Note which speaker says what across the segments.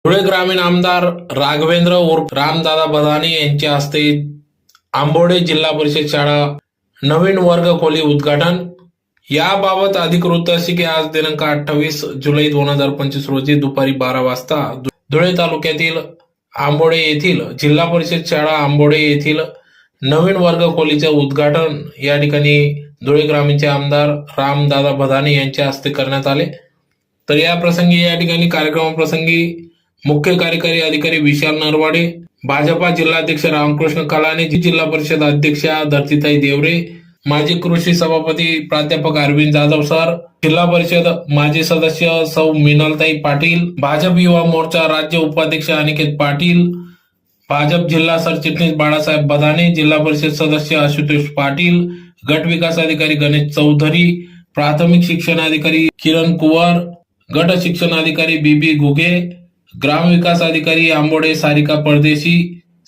Speaker 1: धुळे ग्रामीण आमदार राघवेंद्र उर्फ रामदादा बदाने यांच्या हस्ते आंबोडे जिल्हा परिषद शाळा नवीन वर्ग खोली उद्घाटन। याबाबत अधिक वृत्त अशी की आज दिनांक 28 जुलै 2025 रोजी दुपारी 12 वाजता धुळे तालुक्यातील आंबोडे येथील जिल्हा परिषद शाळा आंबोडे येथील नवीन वर्ग खोलीचे उद्घाटन या ठिकाणी धुळे ग्रामीणचे आमदार रामदादा बदाने यांच्या हस्ते करण्यात आले। तर या प्रसंगी या ठिकाणी कार्यक्रमाप्रसंगी मुख्य कार्यकारी अधिकारी विशाल नरवाडे, भाजपा जिल्हाध्यक्ष रामकृष्ण कलाने, जिल्हा परिषद अध्यक्षा धरतीताई देवरे, माजी कृषी सभापती प्राध्यापक अरविंद जाधव सर, जिल्हा परिषद माजी सदस्य सौ मिनलताई पाटील, भाजप युवा मोर्चा राज्य उपाध्यक्ष अनिकेत पाटील, भाजप जिल्हा सरचिटणीस बाळासाहेब बदाने, जिल्हा परिषद सदस्य आशुतोष पाटील, गट विकास अधिकारी गणेश चौधरी, प्राथमिक शिक्षण अधिकारी किरण कुवर, गट शिक्षण अधिकारी बीबी घुगे, ग्राम विकास अधिकारी आंबोडे सारिका परदेशी,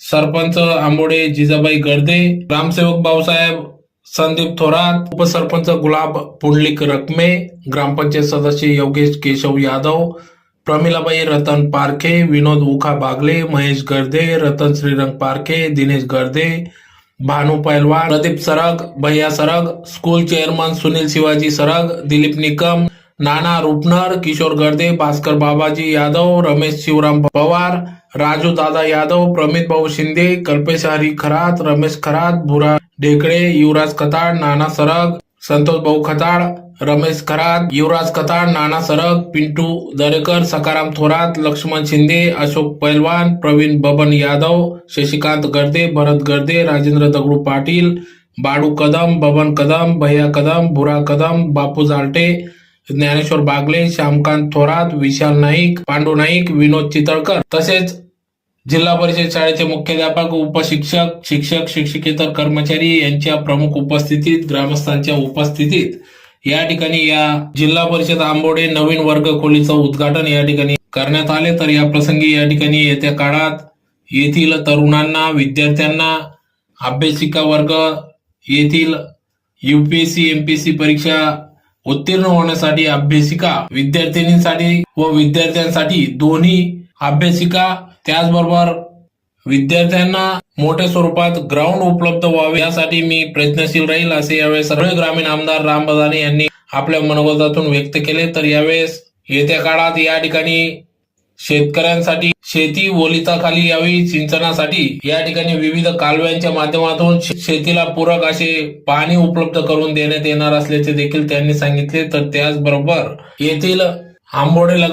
Speaker 1: सरपंच आंबोडे जिजाबाई गर्दे, ग्रामसेवक भाऊसाहेब संदीप थोरात, उपसरपंच गुलाब पुंडलिक रकमे, ग्रामपंचायत सदस्य योगेश केशव यादव, प्रमिलाबाई रतन पारखे, विनोद उखा बागले, महेश गर्दे, रतन श्रीरंग पारखे, दिनेश गर्दे, भानु पहलवान, प्रदीप सरग, भैया सरग, स्कूल चेअरमन सुनील शिवाजी सरग, दिलीप निकम, नाना रुपनर, किशोर गर्दे, भास्कर बाबाजी यादव, रमेश शिवराम पवार, राजू दादा यादव, प्रमित भाऊ शिंदे, कल्पेश हरी खरात, रमेश खरात, भुरा ढेकळे, युवराज खताळ, नाना सरग, संतोष भाऊ खताळ, रमेश खरात, युवराज खताळ, नाना सरग, पिंटू दरेकर, सकाराम थोरात, लक्ष्मण शिंदे, अशोक पैलवान, प्रवीण बबन यादव, शशिकांत गर्दे, भरत गर्दे, राजेंद्र दगडू पाटील, बाडू कदम, बबन कदम, भैया कदम, भुरा कदम, बापू जालटे, ज्ञानेश्वर बागले, श्यामकांत थोरात, विशाल नाईक, पांडू नाईक, विनोद चितळकर तसेच जिल्हा परिषद शाळेचे मुख्याध्यापक, उपशिक्षक, शिक्षक, शिक्षकेतर कर्मचारी यांच्या प्रमुख उपस्थितीत, ग्रामस्थांच्या उपस्थितीत या ठिकाणी या जिल्हा परिषद आंबोडे नवीन वर्ग खोलीचं उद्घाटन या ठिकाणी करण्यात आले। तर या प्रसंगी या ठिकाणी येत्या काळात येथील तरुणांना, विद्यार्थ्यांना, अभ्यासिका वर्ग येथील UPSC MPSC परीक्षा उत्तीर्ण होण्यासाठी अभ्यासिका विद्यार्थिनींसाठी व विद्यार्थ्यांसाठी दोन्ही अभ्यासिका, त्याचबरोबर विद्यार्थ्यांना मोठ्या स्वरूपात ग्राउंड उपलब्ध व्हावे यासाठी मी प्रयत्नशील राहील असे यावेळेस सर्व ग्रामीण आमदार राम बदाने यांनी आपल्या मनोगतातून व्यक्त केले। तर यावेळेस येत्या काळात या ठिकाणी शेतकऱ्यांसाठी शेती ओलिताखाली यावी, सिंचनासाठी या ठिकाणी विविध कालव्यांच्या माध्यमातून शेतीला पूरक असे पाणी उपलब्ध करून देण्यात येणार असल्याचे देखील त्यांनी सांगितले। तर त्याचबरोबर येथील आंबोडे